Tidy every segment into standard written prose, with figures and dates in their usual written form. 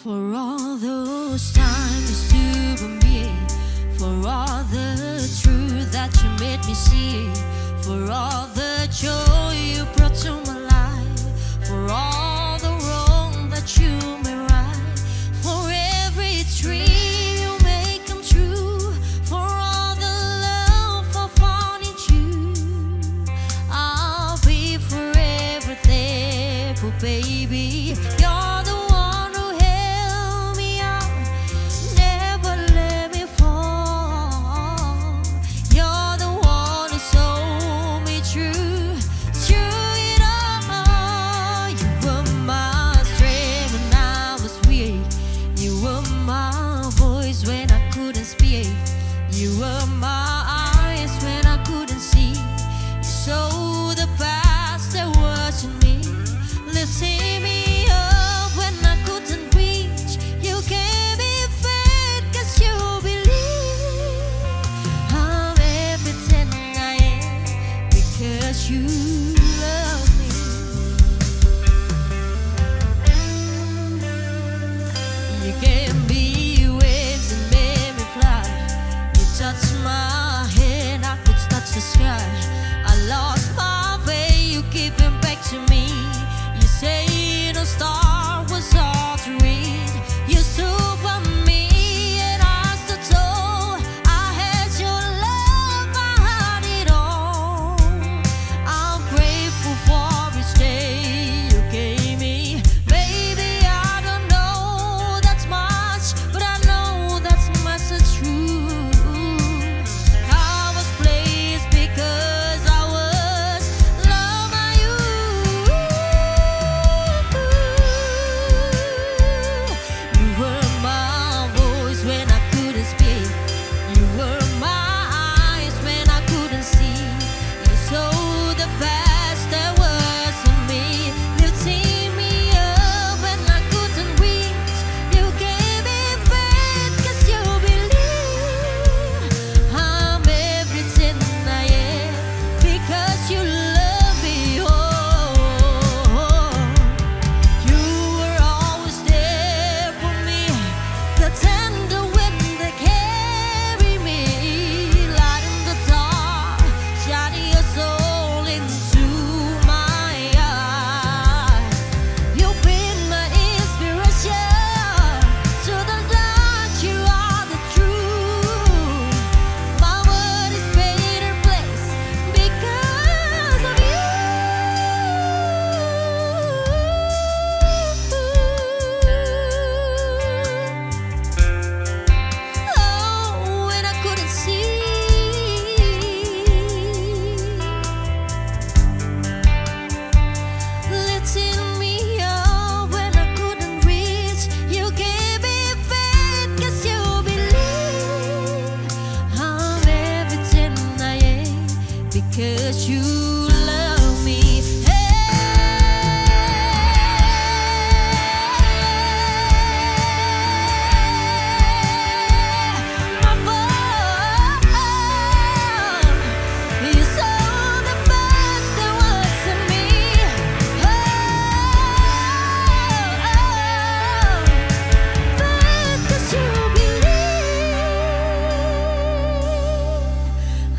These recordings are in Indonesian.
For all those times to be me, for all the truth that you made me see, for all the joy you brought to my life, for all the wrong that you made right, for every dream you make come true, for all the love I found in you, I'll be forever thankful, baby. You're the one who held me up, never let me fall. You're the one who saw me through it all. You were my strength when I was weak. You were my voice when I couldn't speak. You were my eyes when I couldn't see. You saw the past that was in me, lifting me up when I couldn't reach. You gave me faith 'cause you believe I'm everything I am because you love me. You gave me wings and made me fly. You touched my hand, I could touch the sky. I lost my way, you gave it back to me. You say the star was all to read. You stood by me and I stood tall. I had your love, I had it all. I'm grateful for each day you gave me. Baby, I don't know that's much, but I know that's much the truth. I was placed because I was loved by you. You were my voice when I couldn't speak. You were my eyes when I couldn't see. You saw the past that was in me, lifting me up when I couldn't reach. You gave me faith 'cause you believe I'm everything I am because you love me. Oh, you were always there for me, the tender wind that carried me, light in the dark, shining your soul into my eyes. You've been my inspiration, to the dark you are the truth. My world is better place because of you. Oh, when I couldn't see, lifting me up when I couldn't reach. You gave me faith 'cause you believe I'm everything I am because you love me. My love, you saw the best that was in me. Faith 'cause you believe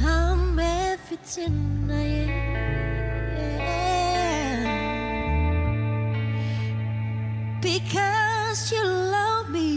I'm everything I am because you love me.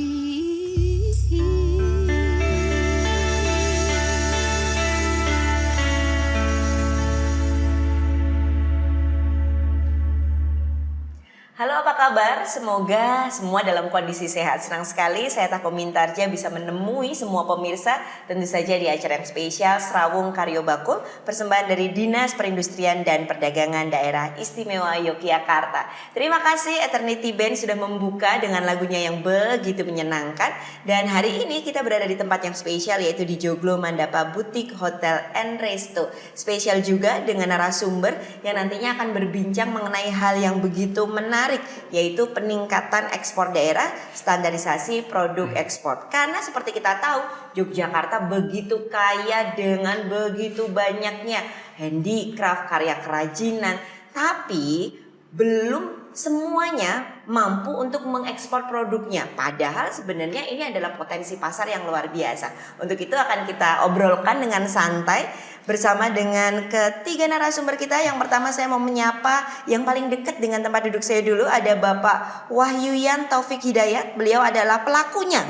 Halo, apa kabar? Semoga semua dalam kondisi sehat. Senang sekali saya Tako Mintarja bisa menemui semua pemirsa tentu saja di acara yang spesial Serawung Karyo Bakul, persembahan dari Dinas Perindustrian dan Perdagangan Daerah Istimewa Yogyakarta. Terima kasih Eternity Band sudah membuka dengan lagunya yang begitu menyenangkan. Dan hari ini kita berada di tempat yang spesial, yaitu di Joglo Mandapa Boutique Hotel and Resto. Spesial juga dengan narasumber yang nantinya akan berbincang mengenai hal yang begitu menarik, yaitu peningkatan ekspor daerah, standarisasi produk ekspor. Karena seperti kita tahu, Yogyakarta begitu kaya dengan begitu banyaknya handicraft, karya kerajinan, tapi belum semuanya mampu untuk mengekspor produknya. Padahal sebenarnya ini adalah potensi pasar yang luar biasa. Untuk itu akan kita obrolkan dengan santai bersama dengan ketiga narasumber kita. Yang pertama saya mau menyapa yang paling dekat dengan tempat duduk saya dulu, ada Bapak Wahyuyan Taufik Hidayat. Beliau adalah pelakunya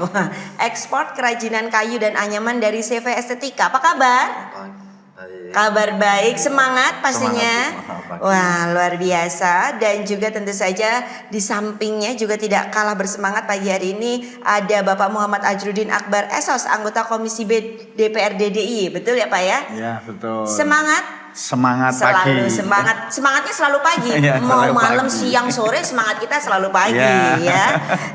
ekspor kerajinan kayu dan anyaman dari CV Estetika. Apa kabar? Kabar baik, semangat pastinya. Wah, luar biasa. Dan juga tentu saja di sampingnya juga tidak kalah bersemangat pagi hari ini ada Bapak Muhammad Ajrudin Akbar Esos, anggota Komisi B DPRD DIY. Betul ya Pak ya? Ya, betul. Semangat? Semangat Selalu pagi. semangatnya selalu pagi. Ya, Mau selalu malam, pagi. siang, sore semangat kita selalu pagi Ya. ya.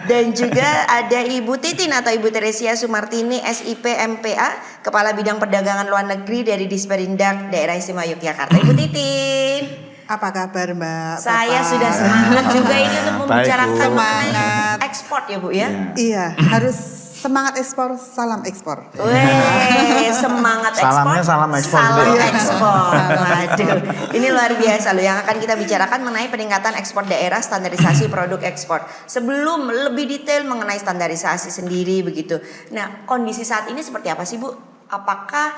Dan juga ada Ibu Titin atau Ibu Teresia Sumartini SIP MPA, Kepala Bidang Perdagangan Luar Negeri dari Disperindak Daerah Istimewa Yogyakarta. Ibu Titin, Apa kabar Mbak? saya Papa? sudah semangat juga ini untuk Baik, membicarakan Bu. mengenai Semangat. ekspor ya Bu ya. Iya, harus semangat ekspor, salam ekspor. Weh, semangat ekspor. Salamnya salam ekspor, Salam Bu. ekspor. Waduh, ini luar biasa loh yang akan kita bicarakan mengenai peningkatan ekspor daerah, standarisasi produk ekspor. Sebelum lebih detail mengenai standarisasi sendiri begitu. Nah, kondisi saat ini seperti apa sih Bu? Apakah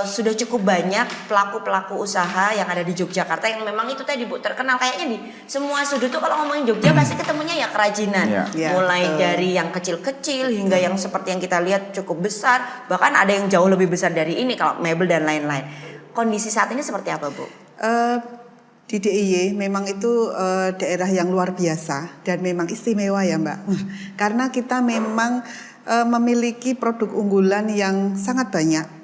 sudah cukup banyak pelaku-pelaku usaha yang ada di Yogyakarta yang memang itu tadi Bu terkenal kayaknya di semua sudut tuh kalau ngomongin Jogja pasti ketemunya ya kerajinan. Iya. Iya, Mulai betul. dari yang kecil-kecil hingga yang seperti yang kita lihat cukup besar, bahkan ada yang jauh lebih besar dari ini kalau mebel dan lain-lain. Kondisi saat ini seperti apa Bu? Di DIY memang itu daerah yang luar biasa dan memang istimewa ya Mbak. Karena kita memang memiliki produk unggulan yang sangat banyak.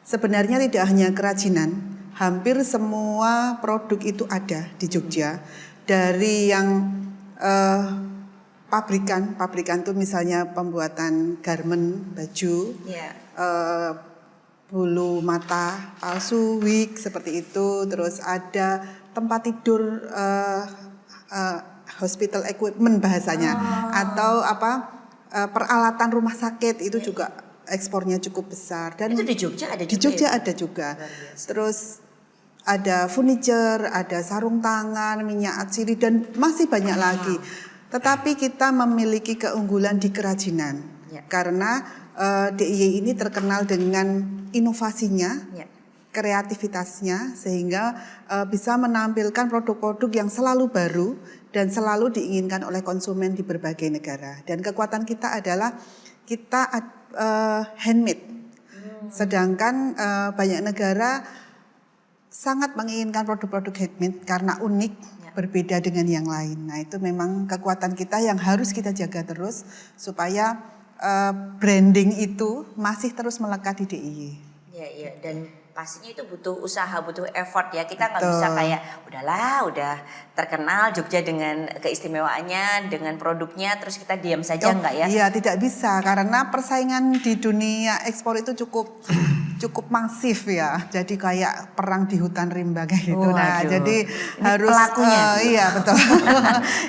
Sebenarnya tidak hanya kerajinan, hampir semua produk itu ada di Jogja. Dari yang pabrikan itu misalnya pembuatan garment, baju, Ya. bulu mata palsu, wig seperti itu. Terus ada tempat tidur, hospital equipment bahasanya, atau peralatan rumah sakit itu juga ekspornya cukup besar. Dan Itu di Jogja ada juga. di Jogja ya? ada juga. Luar biasa. Terus ada furniture, ada sarung tangan, minyak atsiri dan masih banyak lagi. Tetapi kita memiliki keunggulan di kerajinan. Ya. Karena DIY ini terkenal dengan inovasinya, Ya. kreativitasnya, sehingga bisa menampilkan produk-produk yang selalu baru dan selalu diinginkan oleh konsumen di berbagai negara. Dan kekuatan kita adalah kita handmade. Sedangkan banyak negara sangat menginginkan produk-produk handmade karena unik, berbeda dengan yang lain. Nah, itu memang kekuatan kita yang harus kita jaga terus supaya branding itu masih terus melekat di DIY. Ya, dan pastinya itu butuh usaha, butuh effort ya. Kita nggak Betul. bisa kayak udah terkenal Jogja dengan keistimewaannya, dengan produknya, terus kita diam saja enggak ya? Iya, tidak bisa karena persaingan di dunia ekspor itu cukup masif ya. Jadi kayak perang di hutan rimba kayak gitu. Nah, Waduh. jadi Ini harus pelakunya. iya, betul.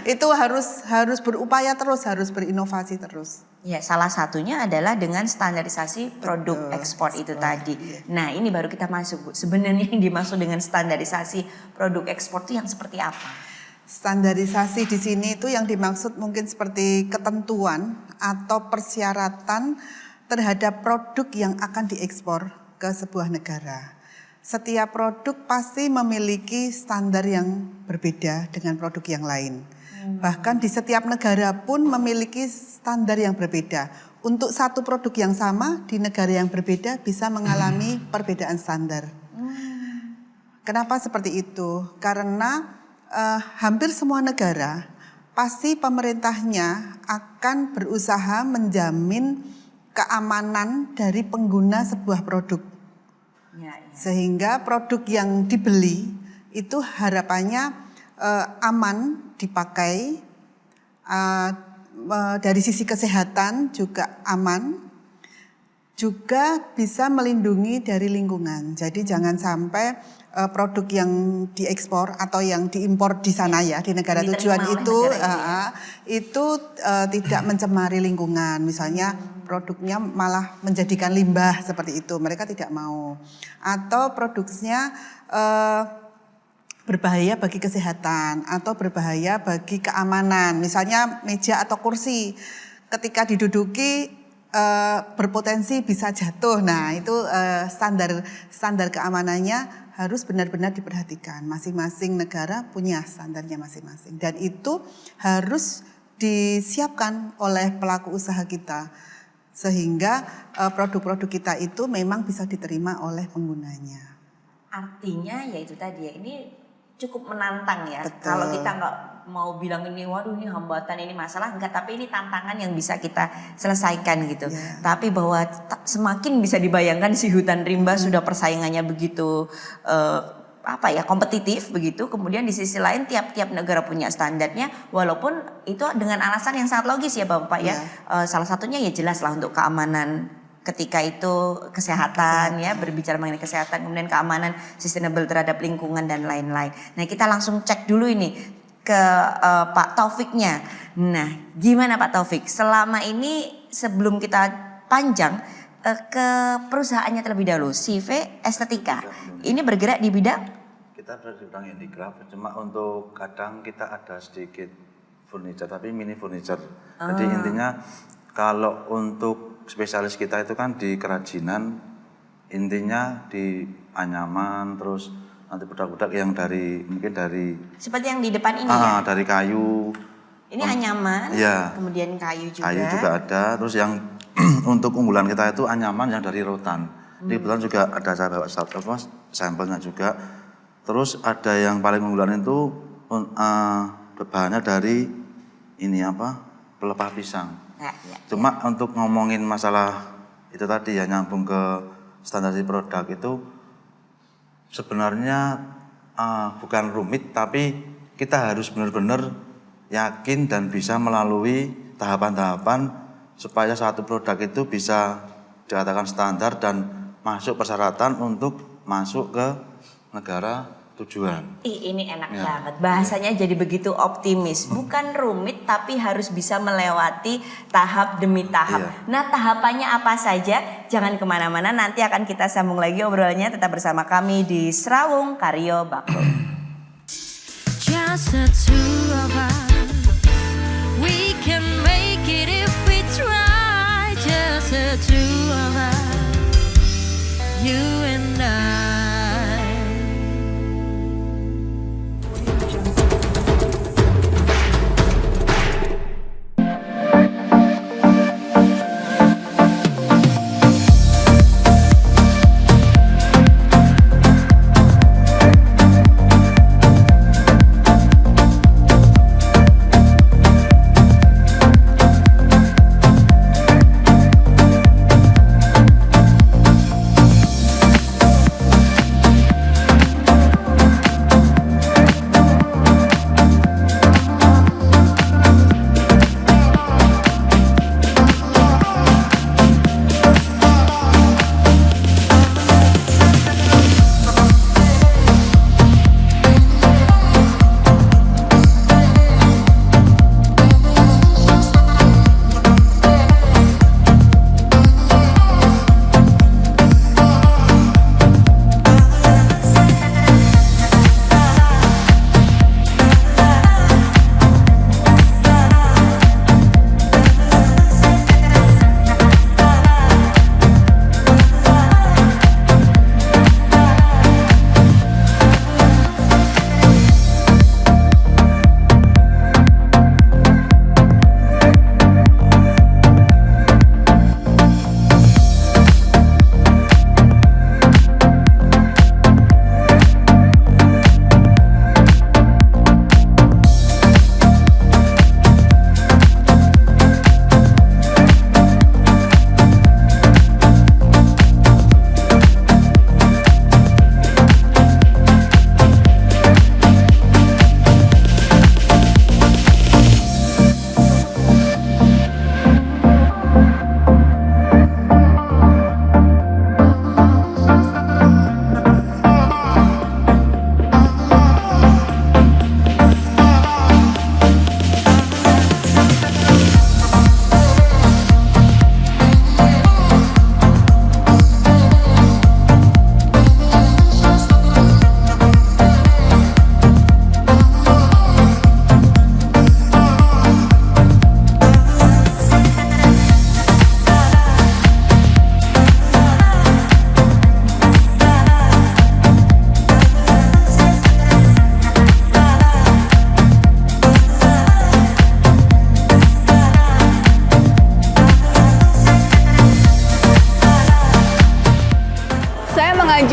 Itu harus berupaya terus, harus berinovasi terus. Ya, salah satunya adalah dengan standarisasi produk Betul, ekspor itu ekspor, tadi. iya. Nah, ini baru kita masuk Bu. Sebenarnya yang dimaksud dengan standarisasi produk ekspor itu yang seperti apa? Standarisasi di sini itu yang dimaksud mungkin seperti ketentuan atau persyaratan terhadap produk yang akan diekspor ke sebuah negara. Setiap produk pasti memiliki standar yang berbeda dengan produk yang lain. Bahkan di setiap negara pun memiliki standar yang berbeda. Untuk satu produk yang sama di negara yang berbeda bisa mengalami perbedaan standar. Kenapa seperti itu? Karena hampir semua negara pasti pemerintahnya akan berusaha menjamin keamanan dari pengguna sebuah produk. Ya. Sehingga produk yang dibeli itu harapannya aman dipakai, dari sisi kesehatan juga aman, juga bisa melindungi dari lingkungan. Jadi jangan sampai produk yang diekspor atau yang diimpor di sana ya, di negara Diterima tujuan oleh itu negara itu tidak mencemari lingkungan. Misalnya produknya malah menjadikan limbah seperti itu, mereka tidak mau. Atau produksinya berbahaya bagi kesehatan atau berbahaya bagi keamanan. Misalnya meja atau kursi ketika diduduki berpotensi bisa jatuh. Nah, itu standar keamanannya harus benar-benar diperhatikan. Masing-masing negara punya standarnya masing-masing dan itu harus disiapkan oleh pelaku usaha kita sehingga produk-produk kita itu memang bisa diterima oleh penggunanya. Artinya ya itu tadi ya, ini cukup menantang ya. Betul. Kalau kita nggak mau bilang ini waduh ini hambatan, ini masalah, enggak, tapi ini tantangan yang bisa kita selesaikan gitu. Yeah. Tapi bahwa semakin bisa dibayangkan si hutan rimba sudah persaingannya begitu kompetitif begitu. Kemudian di sisi lain tiap-tiap negara punya standarnya, walaupun itu dengan alasan yang sangat logis ya Bapak ya. Salah satunya ya jelas lah untuk keamanan ketika itu kesehatan ya, berbicara mengenai kesehatan, kemudian keamanan, sustainable terhadap lingkungan dan lain-lain. Nah, kita langsung cek dulu ini ke Pak Taufiknya. Nah, gimana Pak Taufik? Selama ini sebelum kita panjang ke perusahaannya terlebih dahulu, CV Estetika. Ini bergerak di bidang? Kita bergerak di bidang handicraft, cuma untuk kadang kita ada sedikit furniture, tapi mini furniture. Jadi intinya kalau untuk spesialis kita itu kan di kerajinan, intinya di anyaman, terus nanti produk-produk yang mungkin dari Seperti yang di depan ini ya? dari kayu. Ini anyaman, ya, kemudian kayu juga. Kayu juga ada, terus yang untuk unggulan kita itu anyaman yang dari rotan. Di kebetulan juga ada saya bawa sampelnya juga. Terus ada yang paling unggulan itu bahannya dari ini pelepah pisang. Ya. Cuma untuk ngomongin masalah itu tadi ya, nyambung ke standarisasi produk itu sebenarnya bukan rumit, tapi kita harus benar-benar yakin dan bisa melalui tahapan-tahapan supaya satu produk itu bisa dikatakan standar dan masuk persyaratan untuk masuk ke negara tujuan. Ini enak banget, bahasanya jadi begitu optimis. Bukan rumit tapi harus bisa melewati tahap demi tahap. Nah, tahapannya apa saja? Jangan kemana-mana, nanti akan kita sambung lagi obrolannya. Tetap bersama kami di Serawung Karyo Bakti. Just the two of us, we can make it if we try. Just the two of us, you and I.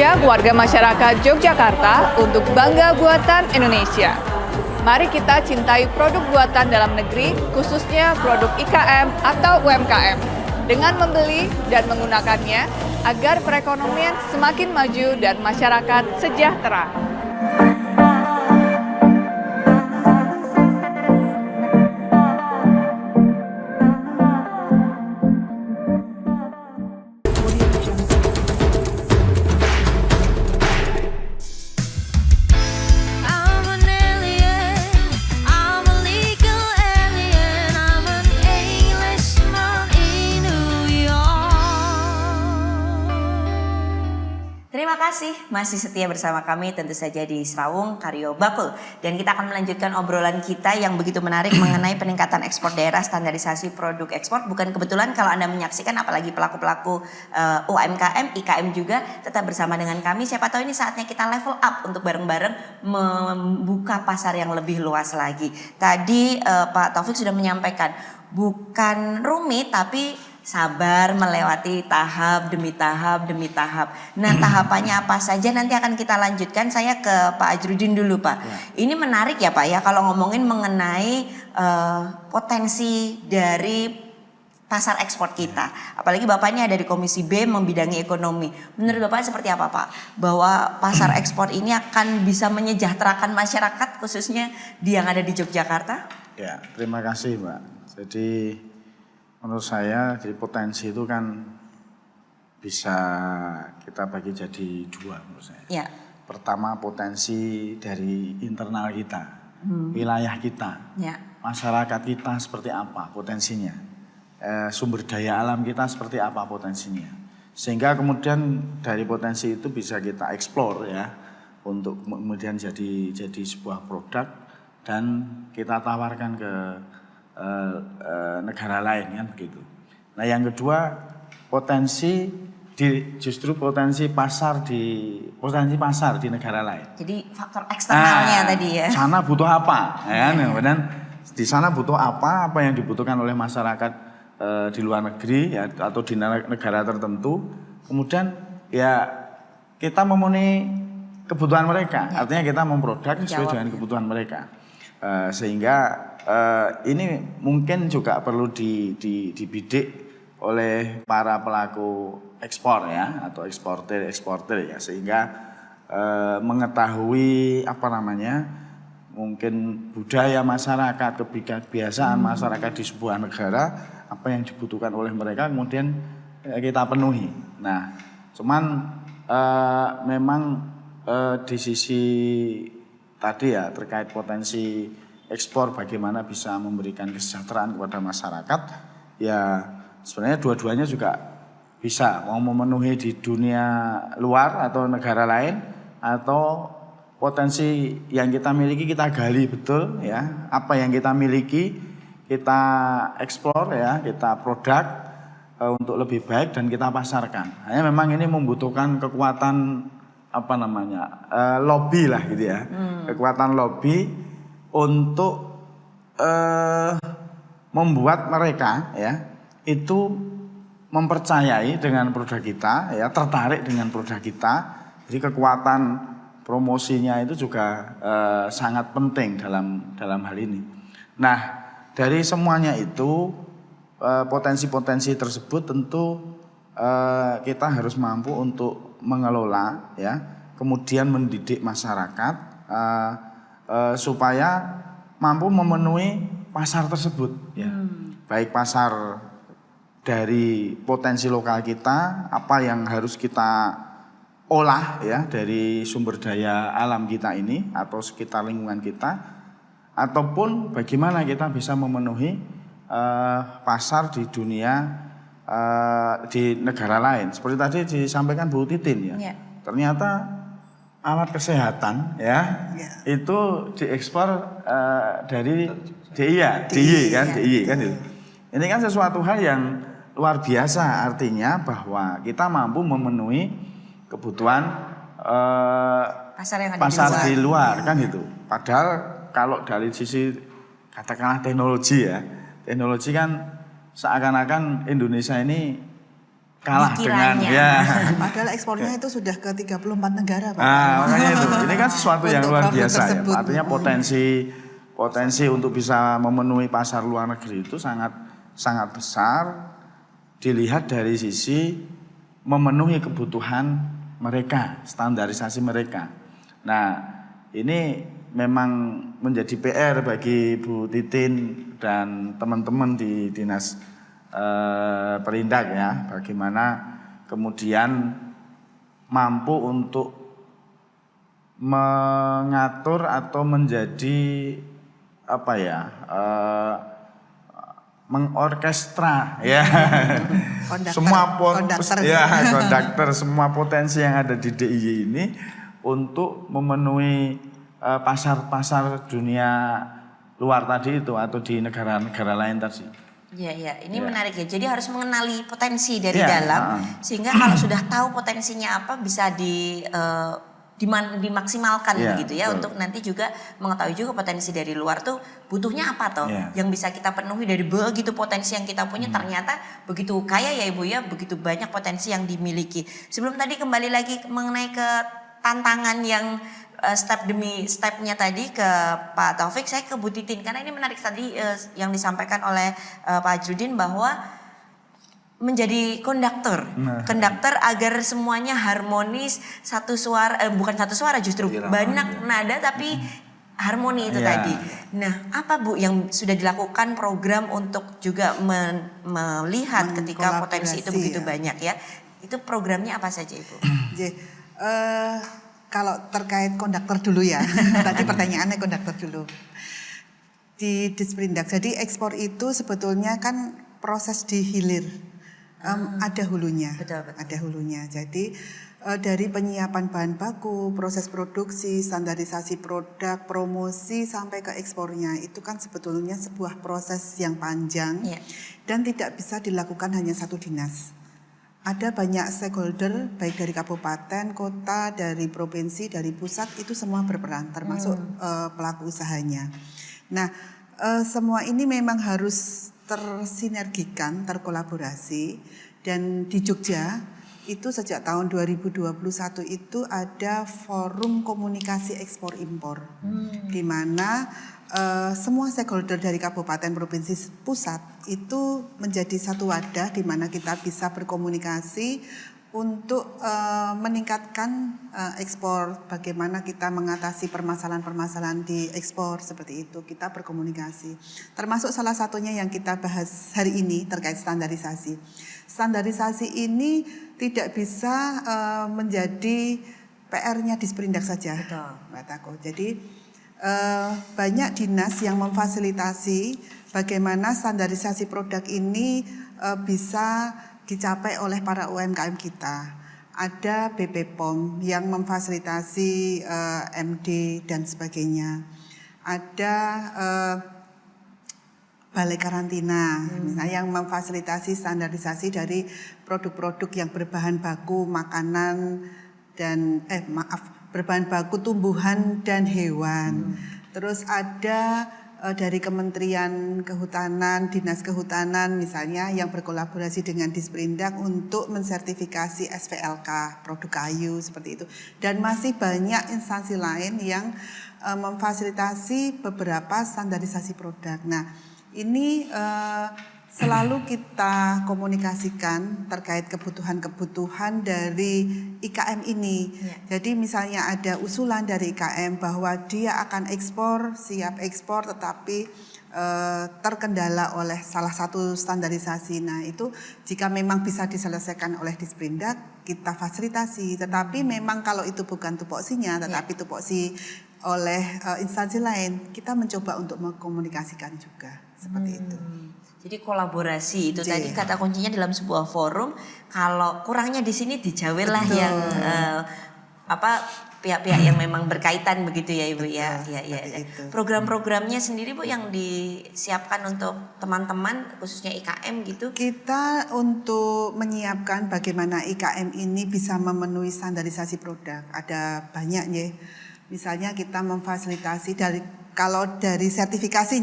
mengajak warga masyarakat Yogyakarta untuk bangga buatan Indonesia. Mari kita cintai produk buatan dalam negeri, khususnya produk IKM atau UMKM, dengan membeli dan menggunakannya agar perekonomian semakin maju dan masyarakat sejahtera. I'm an alien, I'm a legal alien, I'm an Englishman in New York. Terima kasih masih setia bersama kami tentu saja di Serawung Karyo Bakul. Dan kita akan melanjutkan obrolan kita yang begitu menarik mengenai peningkatan ekspor daerah, standarisasi produk ekspor. Bukan kebetulan kalau Anda menyaksikan, apalagi pelaku-pelaku UMKM, IKM juga tetap bersama dengan kami. Siapa tahu ini saatnya kita level up untuk bareng-bareng membuka pasar yang lebih luas lagi. Tadi Pak Taufik sudah menyampaikan bukan rumit tapi sabar melewati tahap demi tahap demi tahap. Nah, tahapannya apa saja nanti akan kita lanjutkan. Saya ke Pak Ajrudin dulu, Pak. Ini menarik ya, Pak ya, kalau ngomongin mengenai potensi dari pasar ekspor kita. Apalagi Bapak ini ada di Komisi B membidangi ekonomi. Menurut Bapak seperti apa, Pak? Bahwa pasar ekspor ini akan bisa menyejahterakan masyarakat khususnya yang ada di Yogyakarta? Ya, terima kasih Mbak. Jadi menurut saya jadi potensi itu kan bisa kita bagi jadi dua menurut saya. Ya. Pertama potensi dari internal kita, wilayah kita, Ya. masyarakat kita seperti apa potensinya, sumber daya alam kita seperti apa potensinya. Sehingga kemudian dari potensi itu bisa kita eksplor ya, untuk kemudian jadi sebuah produk dan kita tawarkan ke negara lain kan begitu. Nah yang kedua justru potensi pasar di negara lain. Jadi faktor eksternalnya tadi ya. Sana butuh apa, ya kan? Dan di sana butuh apa yang dibutuhkan oleh masyarakat di luar negeri ya, atau di negara tertentu. Kemudian ya kita memenuhi kebutuhan mereka. Ya. Artinya kita memproduk sesuai dengan kebutuhan mereka. Sehingga ini mungkin juga perlu dibidik oleh para pelaku ekspor ya, atau eksportir ya, sehingga mengetahui mungkin budaya masyarakat, kebiasaan masyarakat di sebuah negara, apa yang dibutuhkan oleh mereka kemudian kita penuhi. Nah, cuman memang di sisi tadi ya terkait potensi ekspor bagaimana bisa memberikan kesejahteraan kepada masyarakat, ya sebenarnya dua-duanya juga bisa, mau memenuhi di dunia luar atau negara lain, atau potensi yang kita miliki kita gali betul ya, apa yang kita miliki kita eksplor ya, kita produk untuk lebih baik dan kita pasarkan. Hanya memang ini membutuhkan kekuatan lobby lah gitu ya, kekuatan lobby untuk membuat mereka ya itu mempercayai dengan produk kita ya, tertarik dengan produk kita. Jadi kekuatan promosinya itu juga sangat penting dalam hal ini. Nah, dari semuanya itu potensi-potensi tersebut tentu kita harus mampu untuk mengelola ya, kemudian mendidik masyarakat supaya mampu memenuhi pasar tersebut ya. Baik pasar dari potensi lokal kita, apa yang harus kita olah ya dari sumber daya alam kita ini atau sekitar lingkungan kita, ataupun bagaimana kita bisa memenuhi pasar di dunia, di negara lain. Seperti tadi disampaikan Bu Titin ya. Ternyata alat kesehatan ya, itu diekspor dari DIY kan itu. Ini kan sesuatu hal yang luar biasa, artinya bahwa kita mampu memenuhi kebutuhan pasar di luar kan itu. Padahal kalau dari sisi katakanlah teknologi ya, teknologi kan seakan-akan Indonesia ini kalah dengan dikiranya. ya. Padahal ekspornya itu sudah ke 34 negara, Pak. Makanya itu. Ini kan sesuatu yang Untuk luar produk biasa ya. tersebut. Artinya potensi untuk bisa memenuhi pasar luar negeri itu sangat sangat besar dilihat dari sisi memenuhi kebutuhan mereka, standarisasi mereka. Nah, ini memang menjadi PR bagi Bu Titin dan teman-teman di Dinas Perindak ya, bagaimana kemudian mampu untuk mengatur atau menjadi apa ya, mengorkestra ya konduktor semua potensi yang ada di DIY ini untuk memenuhi pasar-pasar dunia luar tadi itu atau di negara-negara lain tadi. Iya, ini menarik ya. Jadi harus mengenali potensi dari dalam, sehingga kalau sudah tahu potensinya apa bisa dimaksimalkan begitu ya, untuk nanti juga mengetahui juga potensi dari luar tuh butuhnya apa toh yang bisa kita penuhi dari begitu potensi yang kita punya. Ternyata begitu kaya ya Ibu ya, begitu banyak potensi yang dimiliki. Sebelum tadi kembali lagi mengenai ke tantangan yang step demi stepnya tadi ke Pak Taufik, saya ke Bu Titin karena ini menarik tadi yang disampaikan oleh Pak Ajrudin bahwa menjadi konduktor agar semuanya harmonis, satu suara, bukan satu suara justru banyak nada tapi harmoni itu tadi. Nah, apa Bu yang sudah dilakukan program untuk juga melihat ketika potensi itu begitu banyak ya? Itu programnya apa saja Ibu? Kalau terkait konduktor dulu ya, tadi pertanyaannya konduktor dulu. Di Disperindak, jadi ekspor itu sebetulnya kan proses di hilir. Ada hulunya, ada hulunya. Jadi dari penyiapan bahan baku, proses produksi, standarisasi produk, promosi sampai ke ekspornya itu kan sebetulnya sebuah proses yang panjang dan tidak bisa dilakukan hanya satu dinas. Ada banyak stakeholder baik dari kabupaten, kota, dari provinsi, dari pusat itu semua berperan termasuk pelaku usahanya. Nah, semua ini memang harus tersinergikan, terkolaborasi, dan di Jogja itu sejak tahun 2021 itu ada forum komunikasi ekspor impor di mana semua stakeholder dari kabupaten, provinsi, pusat itu menjadi satu wadah di mana kita bisa berkomunikasi untuk meningkatkan ekspor, bagaimana kita mengatasi permasalahan-permasalahan di ekspor seperti itu, kita berkomunikasi. Termasuk salah satunya yang kita bahas hari ini terkait standarisasi. Standarisasi ini tidak bisa menjadi PR-nya Disperindak saja, Mbak Tako. Jadi banyak dinas yang memfasilitasi bagaimana standarisasi produk ini bisa dicapai oleh para UMKM kita. Ada BP POM yang memfasilitasi MD dan sebagainya. Ada Balai Karantina yang memfasilitasi standarisasi dari produk-produk yang berbahan baku makanan dan berbahan baku tumbuhan dan hewan. Terus ada dari Kementerian Kehutanan, Dinas Kehutanan misalnya yang berkolaborasi dengan Disperindak untuk mensertifikasi SVLK produk kayu seperti itu. Dan masih banyak instansi lain yang memfasilitasi beberapa standarisasi produk. Nah, ini selalu kita komunikasikan terkait kebutuhan-kebutuhan dari IKM ini. Jadi misalnya ada usulan dari IKM bahwa dia akan ekspor, siap ekspor tetapi terkendala oleh salah satu standarisasi. Nah itu jika memang bisa diselesaikan oleh Disperindak kita fasilitasi. Tetapi memang kalau itu bukan tupoksinya tetapi tupoksi oleh instansi lain, kita mencoba untuk mengkomunikasikan juga seperti itu. Jadi kolaborasi itu tadi kata kuncinya dalam sebuah forum. Kalau kurangnya di sini dijawel lah yang pihak-pihak yang memang berkaitan begitu ya Ibu ya. Program-programnya sendiri Bu yang disiapkan untuk teman-teman khususnya IKM gitu. Kita untuk menyiapkan bagaimana IKM ini bisa memenuhi standarisasi produk. Ada banyak ya. Misalnya kita memfasilitasi kalau dari sertifikasi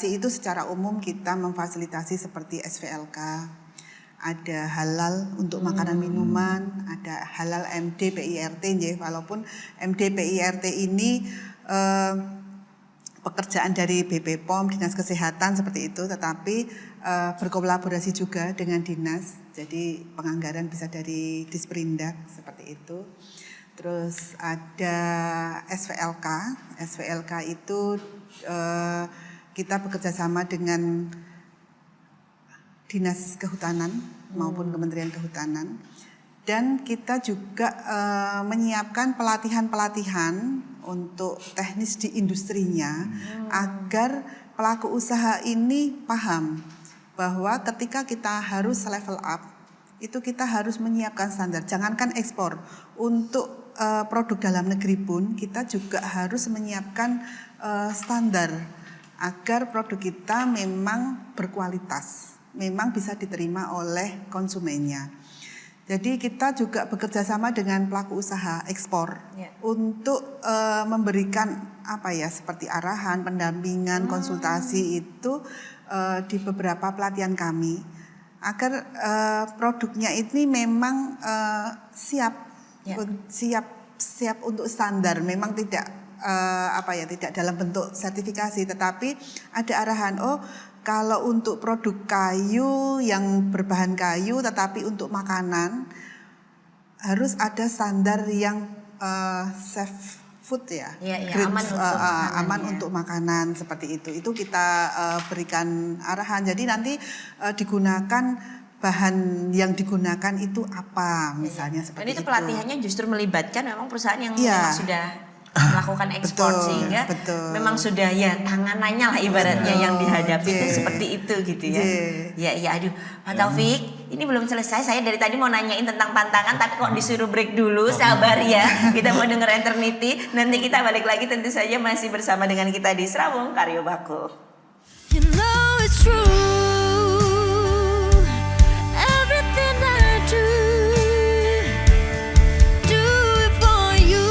itu secara umum kita memfasilitasi seperti SVLK, ada halal untuk makanan minuman, ada halal MD PIRT nggih, walaupun MD PIRT ini pekerjaan dari BP POM, Dinas Kesehatan seperti itu, tetapi berkolaborasi juga dengan dinas, jadi penganggaran bisa dari Disperindak seperti itu. Terus ada SVLK itu kita bekerja sama dengan Dinas Kehutanan maupun Kementerian Kehutanan, dan kita juga menyiapkan pelatihan-pelatihan untuk teknis di industrinya agar pelaku usaha ini paham bahwa ketika kita harus level up itu kita harus menyiapkan standar, jangankan ekspor, untuk produk dalam negeri pun kita juga harus menyiapkan standar agar produk kita memang berkualitas, memang bisa diterima oleh konsumennya. Jadi kita juga bekerja sama dengan pelaku usaha ekspor untuk memberikan seperti arahan, pendampingan, konsultasi itu di beberapa pelatihan kami agar produknya ini memang siap untuk standar, memang tidak tidak dalam bentuk sertifikasi, tetapi ada arahan, kalau untuk produk kayu yang berbahan kayu tetapi untuk makanan harus ada standar yang safe food aman untuk makanan seperti itu. Itu kita berikan arahan. Jadi nanti digunakan bahan yang digunakan itu apa misalnya seperti itu. Dan itu pelatihannya justru melibatkan memang perusahaan yang memang sudah melakukan ekspor, sehingga memang sudah tanganannya lah ibaratnya yang dihadapi itu seperti itu gitu ya. Aduh Pak Taufik, ini belum selesai, saya dari tadi mau nanyain tentang pantangan tapi kok disuruh break dulu, sabar ya, kita mau denger Eternity, nanti kita balik lagi tentu saja masih bersama dengan kita di Serawung Karyo Baku. You know it's true. Everything I do it for you.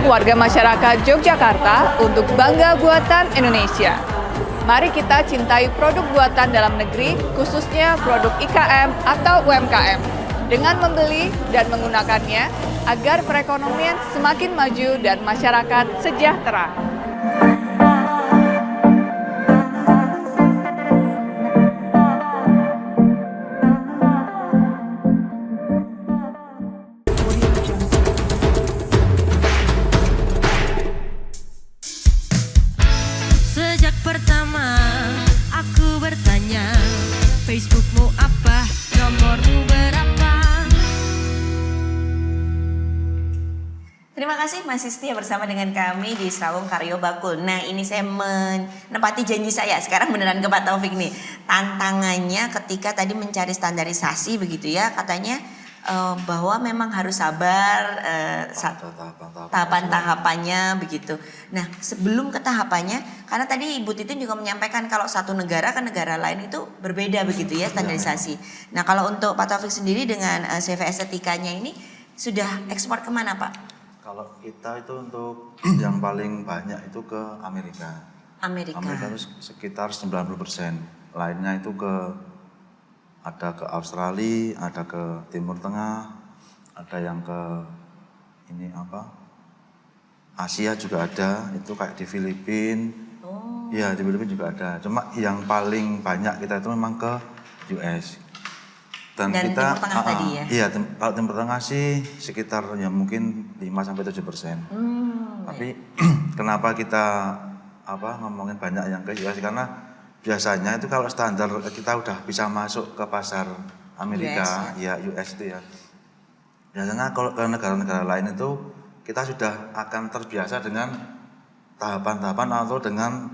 warga masyarakat Yogyakarta untuk bangga buatan Indonesia. Mari kita cintai produk buatan dalam negeri, khususnya produk IKM atau UMKM, dengan membeli dan menggunakannya agar perekonomian semakin maju dan masyarakat sejahtera. Sejak pertama aku bertanya, Facebookmu apa, nomormu berapa? Terima kasih masih setia bersama dengan kami di Serawung Karyo Bakul. Nah, ini saya menepati janji saya. Sekarang beneran ke Pak Taufik nih. Tantangannya ketika tadi mencari standarisasi begitu ya, katanya bahwa memang harus sabar tahapan-tahapannya begitu. Nah, sebelum ke tahapannya, karena tadi Ibu Titin juga menyampaikan kalau satu negara ke negara lain itu berbeda begitu ya standarisasi. Nah, kalau untuk Pak Taufik sendiri dengan CV estetikanya ini sudah ekspor kemana Pak? Kalau kita itu untuk yang paling banyak itu ke Amerika. Amerika itu sekitar 90%. Lainnya itu ada ke Australia, ada ke Timur Tengah, ada yang ke Asia juga ada, itu kayak di Filipina. Iya, di Filipina juga ada. Cuma yang paling banyak kita itu memang ke US. Dan kita Timur Tengah tadi ya? Iya, kalau Timur Tengah sih sekitar ya mungkin 5-7%. Tapi kenapa kita ngomongin banyak yang ke US, karena biasanya itu kalau standar kita udah bisa masuk ke pasar Amerika, US itu ya. Biasanya kalau ke negara-negara lain itu kita sudah akan terbiasa dengan tahapan-tahapan atau dengan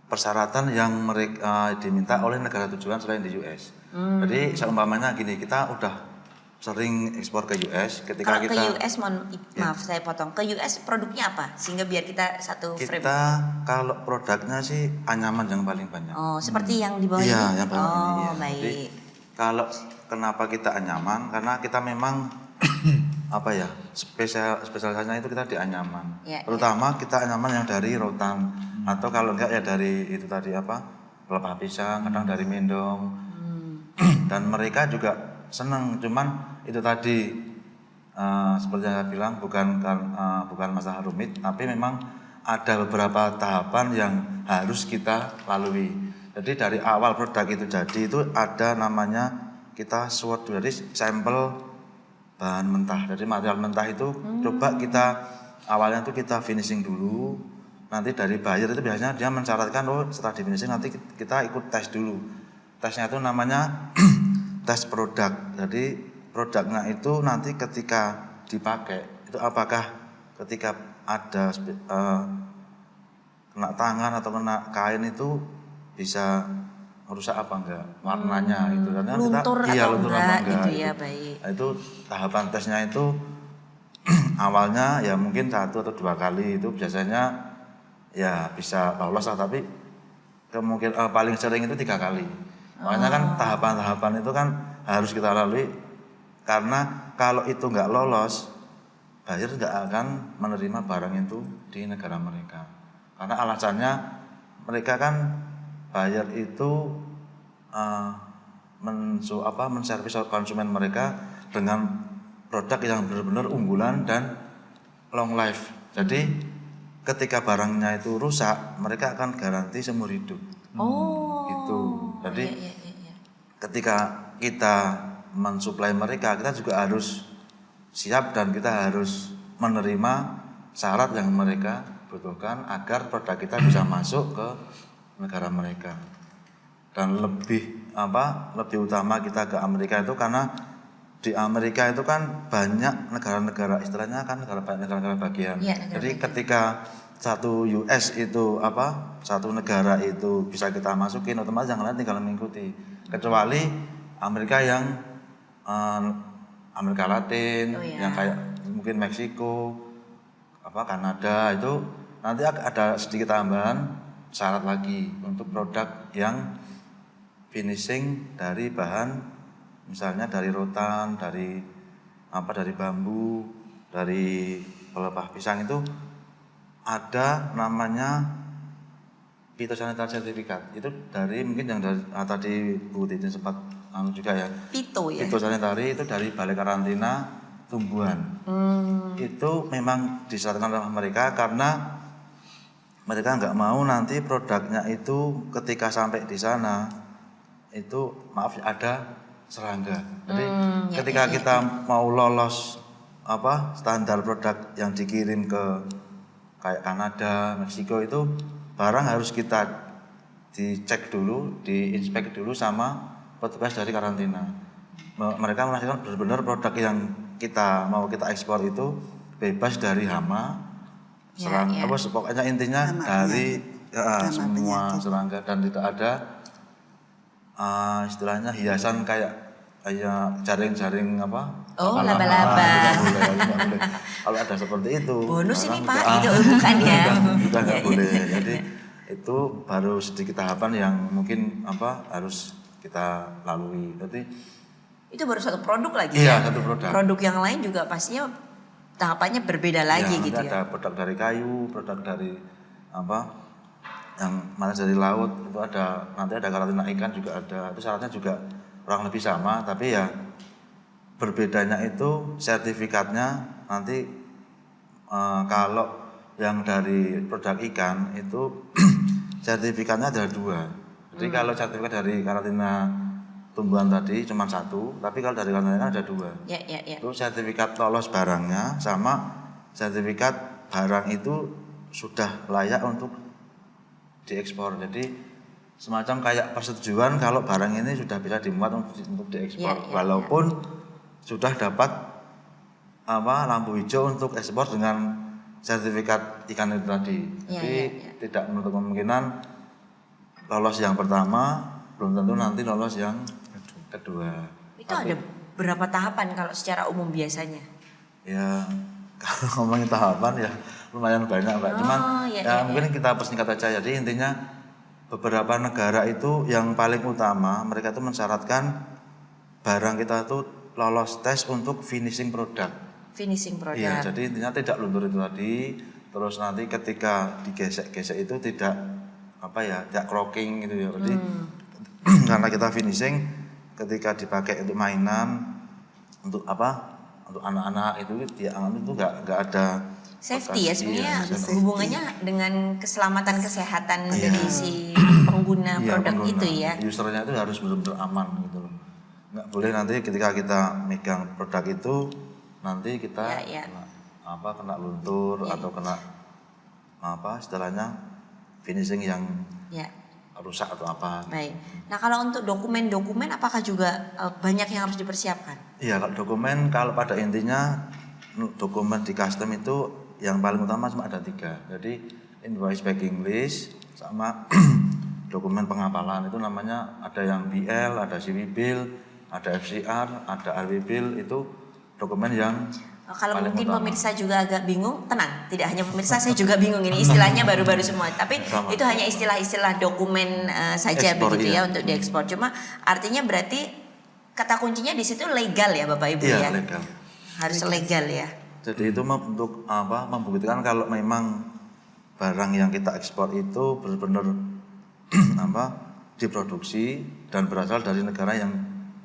persyaratan yang mereka diminta oleh negara tujuan selain di US. Jadi seumpamanya gini, kita udah sering ekspor ke US. Ketika kalau kita ke US, maaf saya potong, ke US produknya apa? Sehingga biar kita satu frame. Kita kalau produknya sih anyaman yang paling banyak. Oh, seperti yang di bawah ini? Iya, yang bawah ini. Iya. Baik. Jadi, kalau kenapa kita anyaman? Karena kita memang spesialisasinya itu kita di anyaman. Ya, Terutama kita anyaman yang dari rotan atau kalau enggak ya dari itu tadi pelepah pisang, kadang dari mendong. Dan mereka juga senang, cuman itu tadi seperti yang saya bilang bukan masalah rumit, tapi memang ada beberapa tahapan yang harus kita lalui. Jadi dari awal produk itu jadi itu ada namanya kita SWOT, jadi sampel bahan mentah. Jadi material mentah itu coba kita awalnya itu kita finishing dulu. Nanti dari buyer itu biasanya dia mensyaratkan setelah di finishing nanti kita ikut tes dulu. Tesnya itu namanya tes produk. Jadi produknya itu nanti ketika dipakai itu apakah ketika ada kena tangan atau kena kain itu bisa merusak apa enggak warnanya itu. Karena luntur kita atau luntur enggak apa enggak gitu ya, baik. Nah, itu tahapan tesnya itu awalnya ya mungkin 1 atau 2 kali itu biasanya ya bisa lolos lah, tapi kemungkinan paling sering itu 3 kali. Makanya kan tahapan-tahapan itu kan harus kita lalui, karena kalau itu nggak lolos, buyer nggak akan menerima barang itu di negara mereka. Karena alasannya mereka kan buyer itu menservis konsumen mereka dengan produk yang benar-benar unggulan dan long life. Jadi ketika barangnya itu rusak, mereka akan garansi seumur hidup. Gitu. Jadi ketika kita mensuplai mereka, kita juga harus siap dan kita harus menerima syarat yang mereka butuhkan agar produk kita bisa masuk ke negara mereka. Dan lebih utama kita ke Amerika itu karena di Amerika itu kan banyak negara-negara, istilahnya kan negara-negara bagian. Ya, jadi ketika satu US itu satu negara itu bisa kita masukin, otomatis yang lain tinggal mengikuti. Kecuali Amerika yang Amerika Latin, yang kayak mungkin Meksiko, Kanada itu nanti ada sedikit tambahan syarat lagi untuk produk yang finishing dari bahan, misalnya dari rotan, dari bambu, dari pelepah pisang itu ada namanya phytosanitary certificate. Itu dari mungkin yang dari tadi Bu Titin sempat juga ya. Pito ya. Phytosanitary itu dari Balai Karantina Tumbuhan. Itu memang disyaratkan oleh mereka karena mereka nggak mau nanti produknya itu ketika sampai di sana itu maaf ada serangga. Jadi ketika kita mau lolos standar produk yang dikirim ke kayak Kanada, Meksiko itu barang harus kita dicek dulu, diinspek dulu sama petugas dari karantina. Mereka memastikan benar-benar produk yang kita ekspor itu bebas dari hama, serangga, pokoknya intinya dari semua serangga dan tidak ada istilahnya hiasan kayak jaring-jaring laba-laba. Kalau ada seperti itu bonus ini Pak udah, itu bukan ya. Udah nggak boleh. Jadi itu baru sedikit tahapan yang mungkin harus kita lalui. Jadi itu baru satu produk lagi iya, ya. satu produk. Produk yang lain juga pastinya tahapannya berbeda lagi gitu ya. Ada produk dari kayu, produk dari yang mana dari laut itu ada, nanti ada karantina ikan juga ada. Itu syaratnya juga kurang lebih sama, tapi ya berbedanya itu sertifikatnya nanti kalau yang dari produk ikan itu sertifikatnya ada 2. Jadi kalau sertifikat dari karantina tumbuhan tadi cuma 1, tapi kalau dari karantina ikan ada 2. Ya. Itu sertifikat lolos barangnya sama sertifikat barang itu sudah layak untuk diekspor. Jadi semacam kayak persetujuan kalau barang ini sudah bisa dimuat untuk diekspor, walaupun sudah dapat lampu hijau untuk ekspor dengan sertifikat ikan itu tadi. Jadi tidak menutup kemungkinan lolos yang pertama belum tentu nanti lolos yang kedua. Itu ada berapa tahapan kalau secara umum biasanya? Ya kalau ngomongin tahapan ya lumayan banyak Mbak. Cuman mungkin kita persingkat aja. Jadi intinya beberapa negara itu yang paling utama mereka itu mensyaratkan barang kita itu lolos tes untuk finishing product. Finishing product. Iya, jadi intinya tidak luntur itu tadi. Terus nanti ketika digesek-gesek itu tidak tidak cracking gitu ya. Jadi karena kita finishing ketika dipakai untuk mainan, untuk untuk anak-anak itu dianggap itu nggak ada safety ya sebenarnya hubungannya dengan keselamatan kesehatan Iya. dari si pengguna produk itu ya. Usernya itu harus benar-benar aman gitu loh. Nggak boleh nanti ketika kita megang produk itu nanti kita kena luntur atau kena istilahnya finishing yang rusak atau apa. Baik. Nah kalau untuk dokumen-dokumen apakah juga banyak yang harus dipersiapkan? Iya, kalau dokumen kalau pada intinya dokumen di custom itu yang paling utama cuma ada 3. Jadi invoice packing list sama dokumen pengapalan itu namanya ada yang BL, ada CW bill, ada FCR, ada RW bill, itu dokumen yang kalau paling mungkin utama. Pemirsa juga agak bingung, tenang, tidak hanya pemirsa, saya juga bingung ini istilahnya baru-baru semua. Tapi Sama. itu hanya istilah-istilah dokumen saja Ekspor, begitu iya. ya untuk diekspor. Cuma artinya berarti kata kuncinya di situ legal ya Bapak Ibu Iya, ya. legal. Harus legal ya. Jadi itu untuk membuktikan kalau memang barang yang kita ekspor itu benar-benar diproduksi dan berasal dari negara yang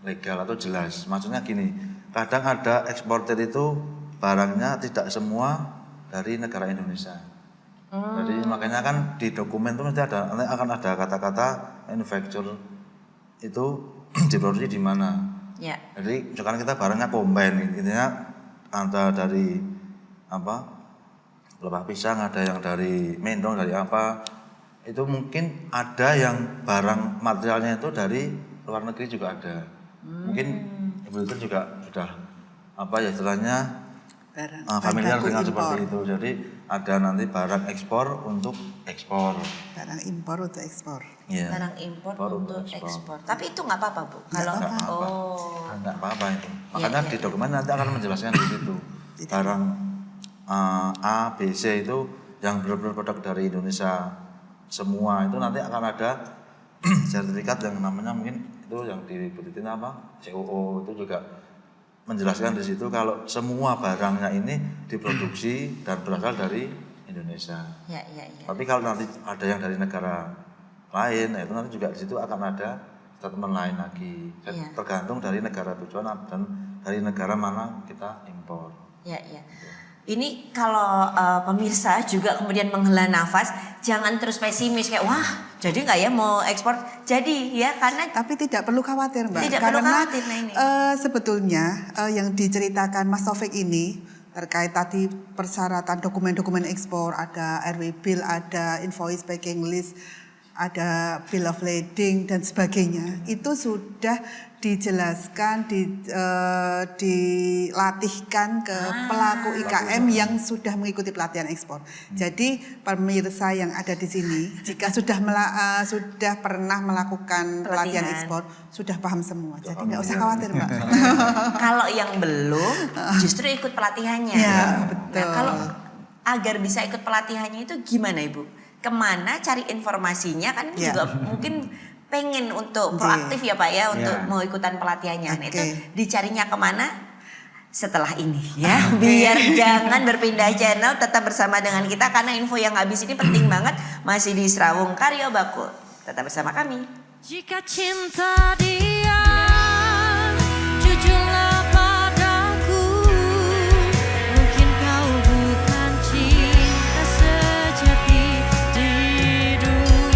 legal atau jelas. Maksudnya gini, kadang ada eksportir itu barangnya tidak semua dari negara Indonesia. Jadi makanya kan di dokumen itu nanti akan ada kata-kata manufacture itu diproduksi di mana. Ya. Jadi misalkan kita barangnya combine, intinya ada dari pelepah pisang, ada yang dari mendong, dari apa. Itu mungkin ada yang barang materialnya itu dari luar negeri juga ada. Mungkin Ibu itu juga sudah istilahnya familiar dengan seperti itu. Jadi ada nanti barang ekspor untuk ekspor. Barang impor untuk ekspor. Iya. Barang impor Ekspor untuk ekspor. ekspor. Tapi itu nggak apa-apa Bu. Kalau Nggak apa-apa itu. Makanya di dokumen nanti akan menjelaskan di situ. Barang A, B, C itu yang benar-benar produk dari Indonesia semua itu nanti akan ada sertifikat yang namanya mungkin itu yang dibutuhin COO itu juga menjelaskan di situ kalau semua barangnya ini diproduksi dan berasal dari Indonesia. Ya. Tapi kalau nanti ada yang dari negara lain, itu nanti juga di situ akan ada statement lain lagi. Iya. Tergantung dari negara tujuan dan dari negara mana kita impor. Ya. Ini kalau pemirsa juga kemudian menghela nafas, jangan terus pesimis kayak wah jadi nggak ya mau ekspor? Jadi ya karena Tapi tidak perlu khawatir, Mbak. Tidak perlu Karena khawatir, nah ini. sebetulnya yang diceritakan Mas Taufik ini terkait tadi persyaratan dokumen-dokumen ekspor, ada RW bill, ada invoice packing list, ada bill of lading dan sebagainya. Itu sudah dijelaskan, dilatihkan ke pelaku IKM yang sudah mengikuti pelatihan ekspor. Jadi pemirsa yang ada di sini, jika sudah pernah melakukan pelatihan ekspor, sudah paham semua. Jadi nggak usah khawatir, Mbak. kalau yang belum justru ikut pelatihannya. Ya, betul. Nah, kalau agar bisa ikut pelatihannya itu gimana Ibu? Kemana cari informasinya kan ini juga mungkin pengen untuk proaktif ya Pak ya untuk mau ikutan pelatihannya. Nah, itu dicarinya kemana? Setelah ini ya. Biar jangan berpindah channel, tetap bersama dengan kita karena info yang habis ini penting banget. Masih di Serawung Karyo Bakul. Tetap bersama kami. Jika cinta dia jujurlah padaku, mungkin kau bukan cinta sejati di hidupku.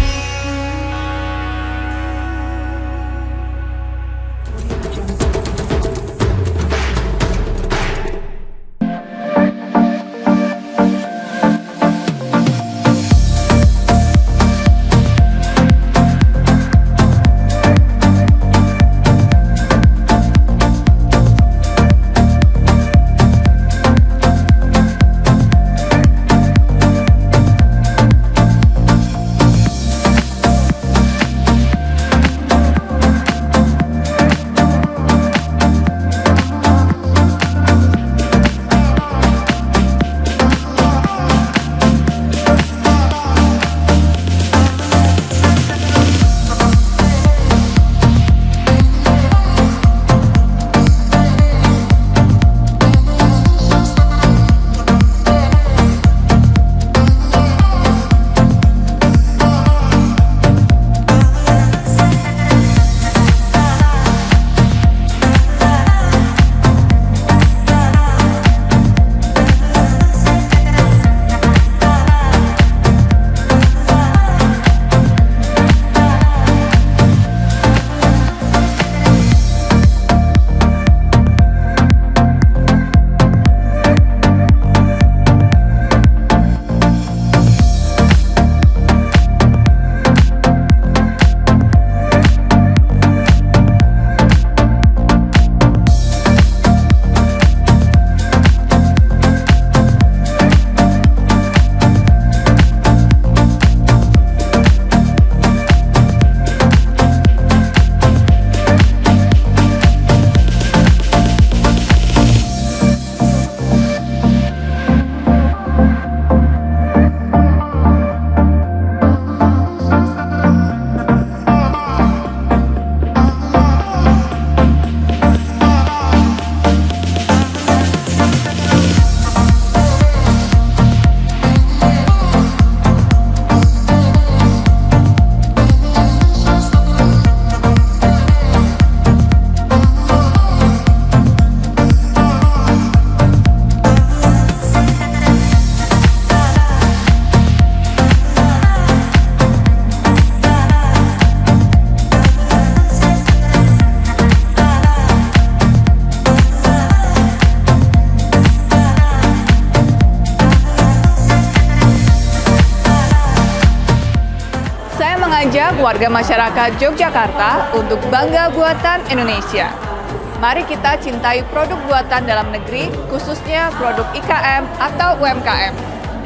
mengajak warga masyarakat Yogyakarta untuk bangga buatan Indonesia. Mari kita cintai produk buatan dalam negeri, khususnya produk IKM atau UMKM,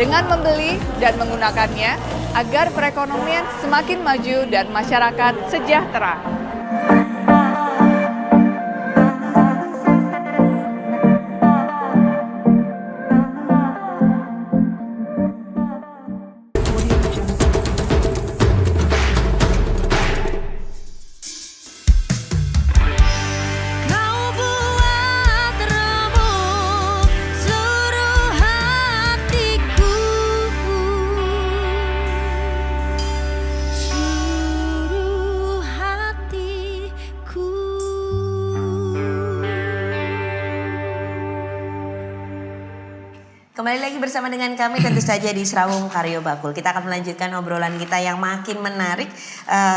dengan membeli dan menggunakannya agar perekonomian semakin maju dan masyarakat sejahtera. Kau buat Kembali lagi bersama dengan kami tentu saja di Serawung Karyo Bakul. Kita akan melanjutkan obrolan kita yang makin menarik.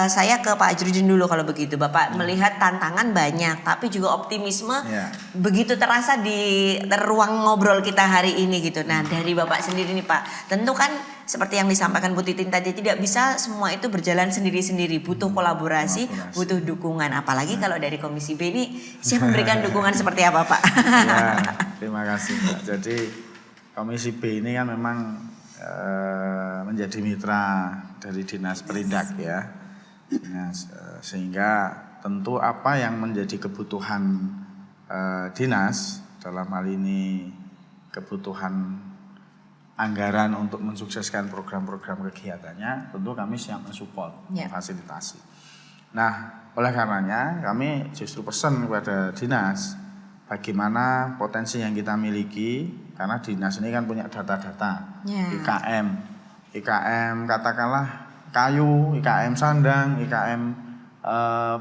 Saya ke Pak Ajrudin dulu kalau begitu. Bapak melihat tantangan banyak, tapi juga optimisme begitu terasa di ruang ngobrol kita hari ini gitu. Nah dari Bapak sendiri nih Pak, tentu kan seperti yang disampaikan Bu Titin tadi, tidak bisa semua itu berjalan sendiri-sendiri, butuh kolaborasi, butuh dukungan. Apalagi kalau dari Komisi B ini siap memberikan dukungan seperti apa Pak? Ya, terima kasih Mbak. Jadi Komisi B ini kan memang menjadi mitra dari Dinas Perindak ya. Sehingga tentu apa yang menjadi kebutuhan dinas, dalam hal ini kebutuhan anggaran untuk mensukseskan program-program kegiatannya, tentu kami siap mensupport, memfasilitasi. Nah, oleh karenanya kami justru pesan kepada dinas bagaimana potensi yang kita miliki, karena dinas ini kan punya data-data IKM katakanlah kayu, IKM sandang, IKM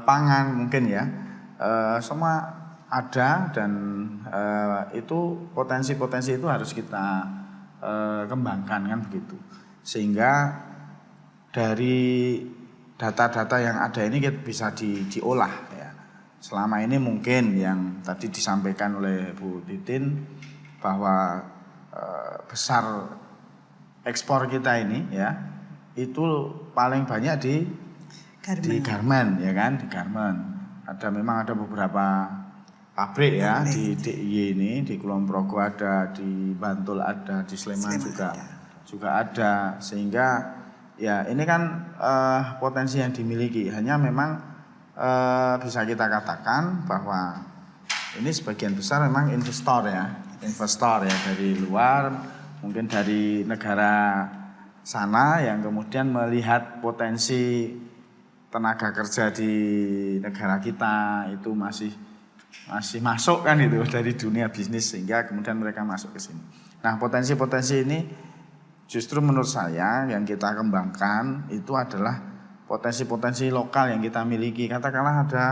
pangan mungkin ya, semua ada dan itu potensi-potensi itu harus kita kembangkan kan begitu, sehingga dari data-data yang ada ini bisa diolah ya. Selama ini mungkin yang tadi disampaikan oleh Bu Titin bahwa besar ekspor kita ini ya itu paling banyak di garmen ya kan, di garmen. Memang ada beberapa pabrik ya di DIY ini, di Kulon Progo ada, di Bantul ada, di Sleman juga ada, sehingga ya ini kan potensi yang dimiliki. Hanya memang bisa kita katakan bahwa ini sebagian besar memang investor ya dari luar, mungkin dari negara sana yang kemudian melihat potensi tenaga kerja di negara kita itu masih masuk kan itu dari dunia bisnis, sehingga kemudian mereka masuk ke sini. Nah, potensi-potensi ini justru menurut saya yang kita kembangkan itu adalah potensi-potensi lokal yang kita miliki. Katakanlah ada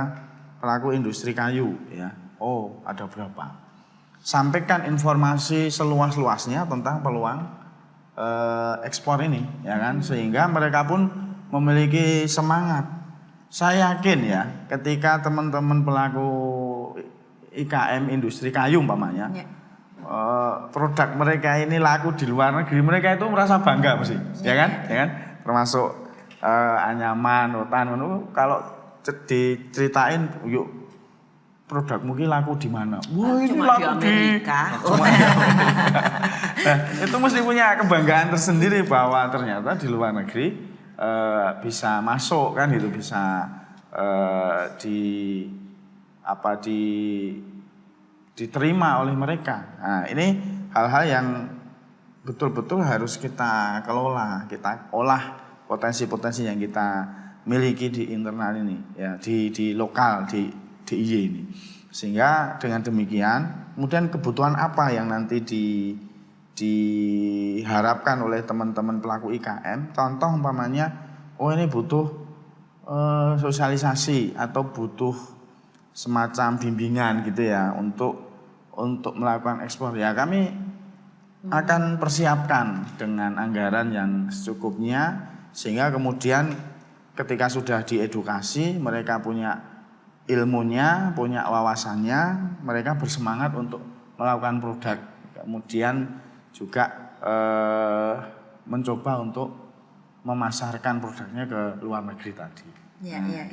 pelaku industri kayu ya. Oh, ada berapa? Sampaikan informasi seluas-luasnya tentang peluang ekspor ini ya kan, sehingga mereka pun memiliki semangat. Saya yakin ya, ketika teman-teman pelaku IKM industri kayu umpamanya, produk mereka ini laku di luar negeri, mereka itu merasa bangga mesti, ya kan? Termasuk anyaman, rotan, kalau diceritain, yuk produk mungkin laku di mana? Wah ini cuma laku di Amerika. Nah, itu mesti punya kebanggaan tersendiri bahwa ternyata di luar negeri bisa masuk kan, itu bisa diterima oleh mereka. Nah, ini hal-hal yang betul-betul harus kita kelola, kita olah potensi-potensi yang kita miliki di internal ini, ya di lokal di DIY ini. Sehingga dengan demikian, kemudian kebutuhan apa yang nanti diharapkan oleh teman-teman pelaku IKM, contoh umpamanya, oh ini butuh sosialisasi atau butuh semacam bimbingan gitu ya untuk melakukan ekspor, ya kami akan persiapkan dengan anggaran yang secukupnya, sehingga kemudian ketika sudah diedukasi mereka punya ilmunya, punya wawasannya, mereka bersemangat untuk melakukan produk, kemudian juga mencoba untuk memasarkan produknya ke luar negeri tadi. Iya.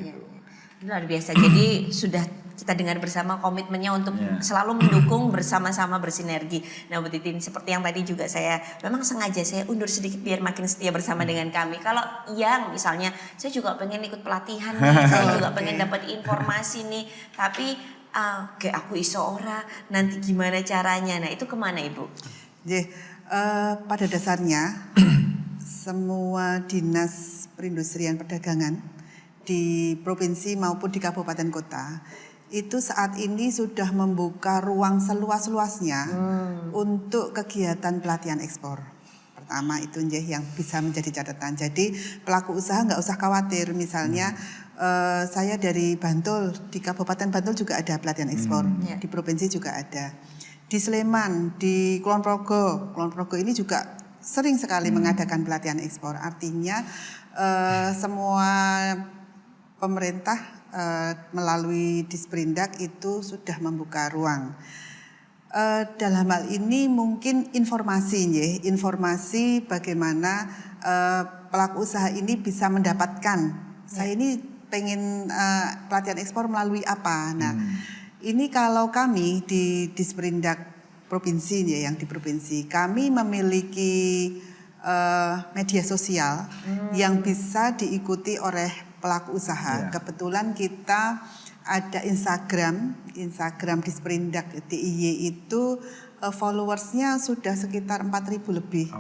Luar biasa. Jadi sudah kita dengar bersama komitmennya untuk selalu mendukung, bersama-sama bersinergi. Nah Bu Titin, seperti yang tadi juga memang sengaja saya undur sedikit biar makin setia bersama dengan kami. Kalau yang misalnya saya juga pengen ikut pelatihan nih, saya juga pengen dapat informasi nih, tapi kayak aku iso ora, nanti gimana caranya? Nah itu kemana Ibu? Pada dasarnya semua dinas perindustrian perdagangan di provinsi maupun di kabupaten kota itu saat ini sudah membuka ruang seluas-luasnya untuk kegiatan pelatihan ekspor. Pertama itu yang bisa menjadi catatan. Jadi pelaku usaha nggak usah khawatir. Misalnya saya dari Bantul, di Kabupaten Bantul juga ada pelatihan ekspor, di provinsi juga ada. di Sleman, di Kulon Progo. Kulon Progo ini juga sering sekali mengadakan pelatihan ekspor. Artinya semua pemerintah melalui Disperindak itu sudah membuka ruang. Dalam hal ini mungkin informasi bagaimana pelaku usaha ini bisa mendapatkan. Saya ini pengen pelatihan ekspor melalui apa? Nah, ini kalau kami di Disperindak provinsi ya, yang di provinsi, kami memiliki media sosial yang bisa diikuti oleh pelaku usaha. Kebetulan kita ada Instagram Disperindak DIY itu followersnya sudah sekitar 4.000 lebih.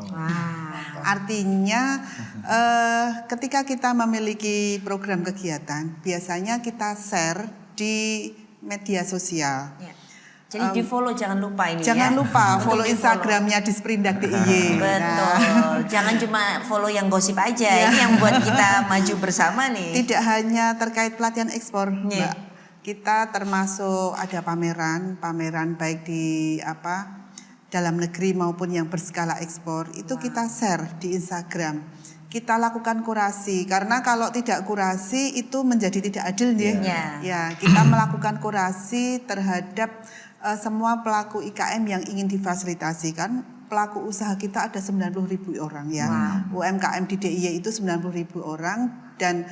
Artinya ketika kita memiliki program kegiatan, biasanya kita share di media sosial. Jadi di follow, jangan lupa ini Jangan ya. lupa follow Instagramnya Disperindak DIY. Betul. Jangan cuma follow yang gosip aja. Ini yang buat kita maju bersama nih. Tidak hanya terkait pelatihan ekspor, Mbak. Kita termasuk ada pameran baik di dalam negeri maupun yang berskala ekspor. Itu kita share di Instagram. Kita lakukan kurasi, karena kalau tidak kurasi itu menjadi tidak adil ya. Kita melakukan kurasi terhadap semua pelaku IKM yang ingin difasilitasi. Kan pelaku usaha kita ada 90.000 orang ya. UMKM di DIY itu 90.000 orang, dan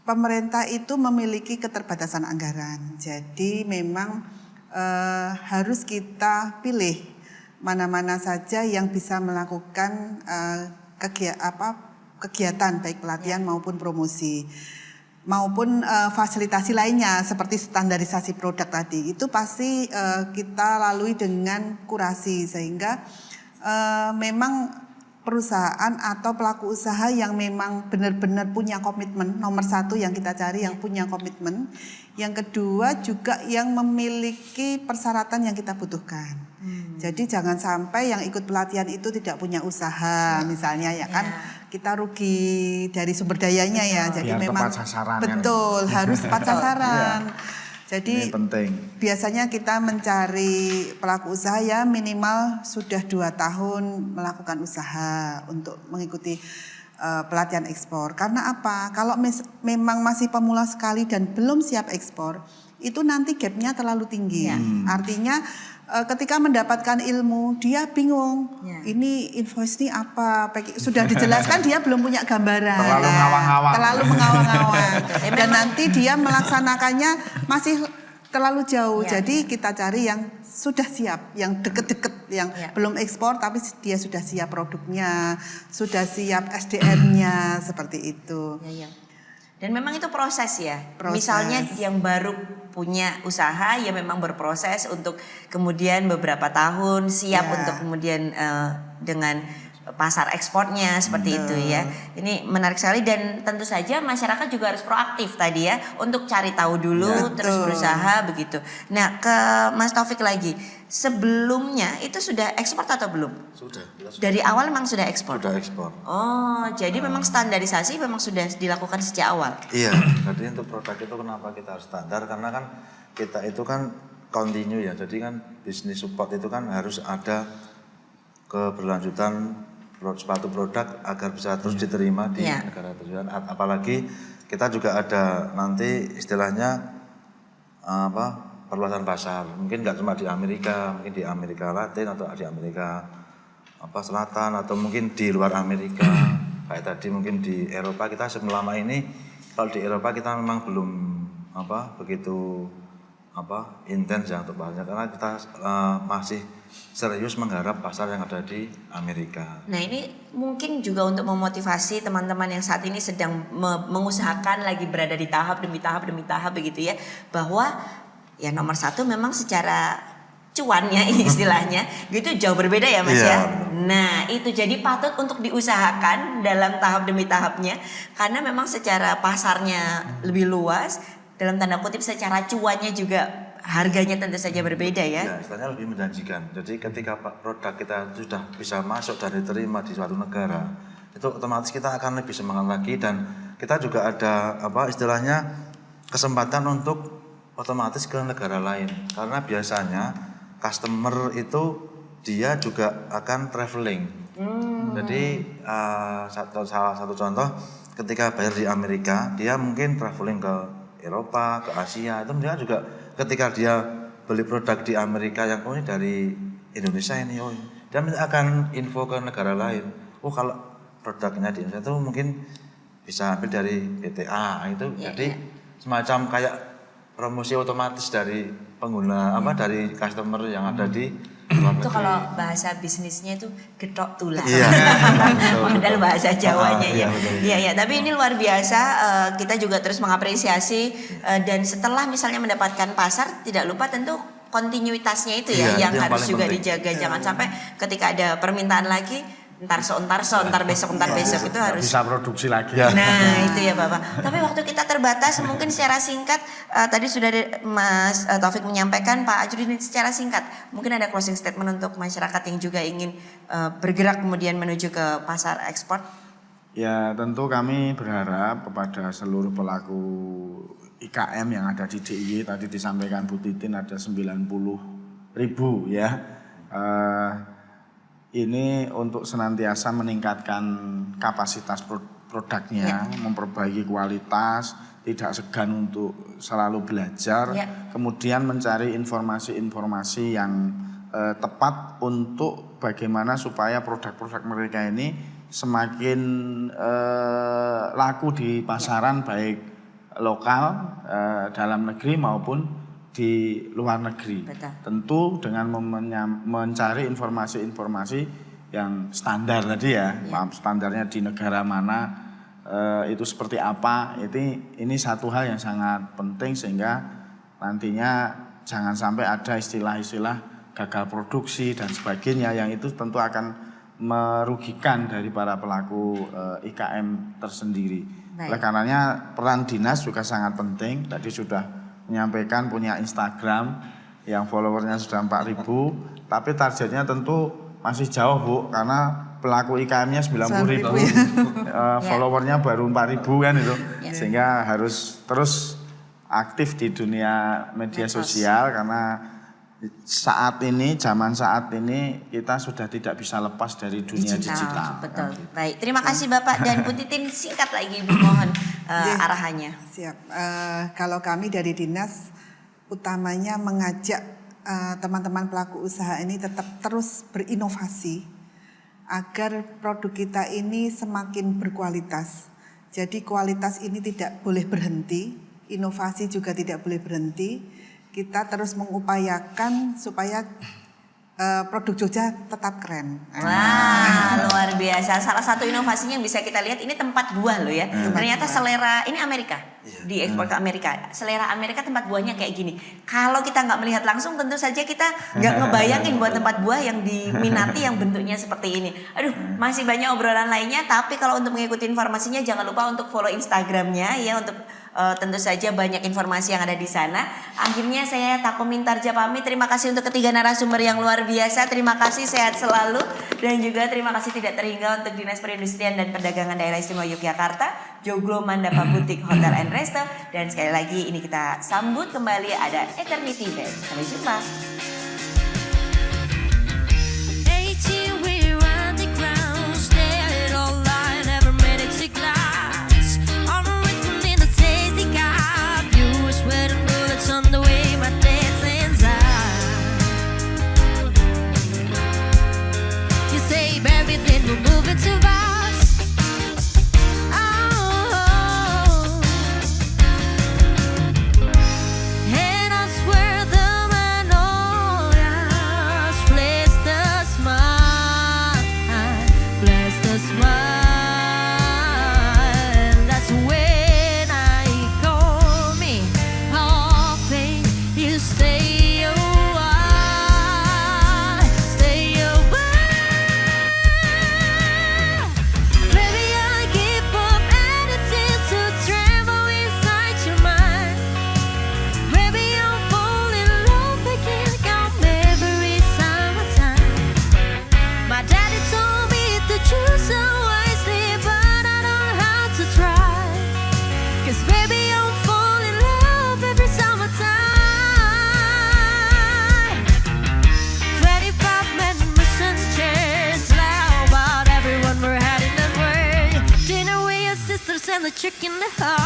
pemerintah itu memiliki keterbatasan anggaran. Jadi memang harus kita pilih mana-mana saja yang bisa melakukan kegiatan baik pelatihan maupun promosi, maupun fasilitasi lainnya seperti standarisasi produk tadi. Itu pasti kita lalui dengan kurasi, sehingga memang perusahaan atau pelaku usaha yang memang benar-benar punya komitmen. Nomor satu yang kita cari yang punya komitmen. Yang kedua juga yang memiliki persyaratan yang kita butuhkan. Jadi jangan sampai yang ikut pelatihan itu tidak punya usaha misalnya ya kan. Kita rugi dari sumber dayanya ya. Jadi biar memang tepat sasaran, betul harus tepat sasaran. Jadi ini penting. Biasanya kita mencari pelaku usaha ya minimal sudah 2 tahun melakukan usaha untuk mengikuti pelatihan ekspor. Karena apa? Kalau memang masih pemula sekali dan belum siap ekspor, itu nanti gapnya terlalu tinggi. Artinya ketika mendapatkan ilmu dia bingung. Ini invoice ini apa? Sudah dijelaskan dia belum punya gambaran. Terlalu ngawang-ngawang. Terlalu mengawang-awang. Dan nanti dia melaksanakannya masih terlalu jauh. Jadi kita cari yang sudah siap, yang deket-deket, yang belum ekspor tapi dia sudah siap produknya, sudah siap SDM-nya seperti itu. Dan memang itu proses ya. Proses. Misalnya yang baru punya usaha ya memang berproses untuk kemudian beberapa tahun siap untuk kemudian dengan pasar ekspornya seperti itu ya. Ini menarik sekali, dan tentu saja masyarakat juga harus proaktif tadi ya untuk cari tahu dulu terus berusaha begitu. Nah, ke Mas Taufik lagi. Sebelumnya itu sudah ekspor atau belum? Sudah. Dari awal memang sudah ekspor. Sudah ekspor. Oh, jadi memang standarisasi memang sudah dilakukan sejak awal. Iya, jadi untuk produk itu kenapa kita harus standar, karena kan kita itu kan continue ya. Jadi kan bisnis support itu kan harus ada keberlanjutan suatu produk agar bisa terus diterima di negara tujuan. Apalagi kita juga ada nanti istilahnya perluasan pasar. Mungkin nggak cuma di Amerika, mungkin di Amerika Latin atau di Amerika Selatan, atau mungkin di luar Amerika. Kayak tadi mungkin di Eropa. Kita selama ini kalau di Eropa kita memang belum begitu intens ya untuk bahasnya, karena kita masih serius menggarap pasar yang ada di Amerika. Nah, ini mungkin juga untuk memotivasi teman-teman yang saat ini sedang mengusahakan, lagi berada di tahap demi tahap begitu ya, bahwa ya nomor satu memang secara cuannya istilahnya gitu jauh berbeda ya Mas ya. Nah, itu jadi patut untuk diusahakan dalam tahap demi tahapnya, karena memang secara pasarnya lebih luas, dalam tanda kutip secara cuannya juga harganya tentu saja berbeda ya. Ya, istilahnya lebih menjanjikan. Jadi ketika produk kita sudah bisa masuk dan diterima di suatu negara, itu otomatis kita akan lebih semangat lagi, dan kita juga ada istilahnya kesempatan untuk otomatis ke negara lain. Karena biasanya customer itu dia juga akan traveling. Jadi salah satu contoh ketika bayar di Amerika, dia mungkin traveling ke Eropa, ke Asia, itu dia juga ketika dia beli produk di Amerika yang ini dari Indonesia ini, dia akan info ke negara lain. Oh kalau produknya di Indonesia itu mungkin bisa ambil dari BTA itu, jadi semacam kayak promosi otomatis dari pengguna dari customer yang ada di luar negeri. Itu kalau bahasa bisnisnya itu getok tulang. Iya. Padahal bahasa Jawanya ya. betul. Iya, tapi ini luar biasa. Kita juga terus mengapresiasi dan setelah misalnya mendapatkan pasar, tidak lupa tentu kontinuitasnya itu ya Iya, yang itu yang harus paling juga penting. dijaga. Jangan sampai ketika ada permintaan lagi, ntar besok itu harus. Bisa produksi lagi. Nah itu ya Bapak. Tapi waktu kita terbatas, mungkin secara singkat tadi sudah Mas Taufik menyampaikan, Pak Ajrudin secara singkat, mungkin ada closing statement untuk masyarakat yang juga ingin bergerak kemudian menuju ke pasar ekspor. Ya tentu kami berharap kepada seluruh pelaku IKM yang ada di DIY, tadi disampaikan Bu Titin ada 90.000 ya. Ini untuk senantiasa meningkatkan kapasitas produknya, memperbaiki kualitas, tidak segan untuk selalu belajar, kemudian mencari informasi-informasi yang tepat untuk bagaimana supaya produk-produk mereka ini semakin laku di pasaran baik lokal, dalam negeri maupun di luar negeri. Betul. Tentu dengan mencari informasi-informasi yang standar tadi ya, standarnya di negara mana itu seperti apa. Ini satu hal yang sangat penting sehingga nantinya jangan sampai ada istilah-istilah gagal produksi dan sebagainya yang itu tentu akan merugikan dari para pelaku IKM tersendiri. Oleh karenanya peran dinas juga sangat penting. Tadi sudah menyampaikan punya Instagram yang followernya sudah 4.000, tapi targetnya tentu masih jauh Bu, karena pelaku IKM-nya 90.000, followernya baru 4.000 kan itu, sehingga harus terus aktif di dunia media sosial karena zaman saat ini kita sudah tidak bisa lepas dari dunia digital. Betul. Baik, terima kasih Bapak dan Bu Titin, singkat lagi Ibu mohon arahannya. Siap. Kalau kami dari dinas utamanya mengajak teman-teman pelaku usaha ini tetap terus berinovasi agar produk kita ini semakin berkualitas. Jadi kualitas ini tidak boleh berhenti, inovasi juga tidak boleh berhenti. Kita terus mengupayakan supaya produk Jogja tetap keren. Wah, luar biasa. Salah satu inovasinya yang bisa kita lihat ini tempat buah loh ya. Ternyata selera ini Amerika, diekspor ke Amerika. Selera Amerika tempat buahnya kayak gini. Kalau kita nggak melihat langsung, tentu saja kita nggak ngebayangin buat tempat buah yang diminati yang bentuknya seperti ini. Aduh, masih banyak obrolan lainnya. Tapi kalau untuk mengikuti informasinya jangan lupa untuk follow Instagramnya ya untuk tentu saja banyak informasi yang ada di sana. Akhirnya saya Tako Mintarja pamit. Terima kasih untuk ketiga narasumber yang luar biasa. Terima kasih, sehat selalu. Dan juga terima kasih tidak terhingga untuk Dinas Perindustrian dan Perdagangan Daerah Istimewa Yogyakarta, Joglo Mandapa Boutique Hotel and Resto. Dan sekali lagi ini kita sambut kembali ada Eternity Band. Sampai jumpa. And I swear the man heart.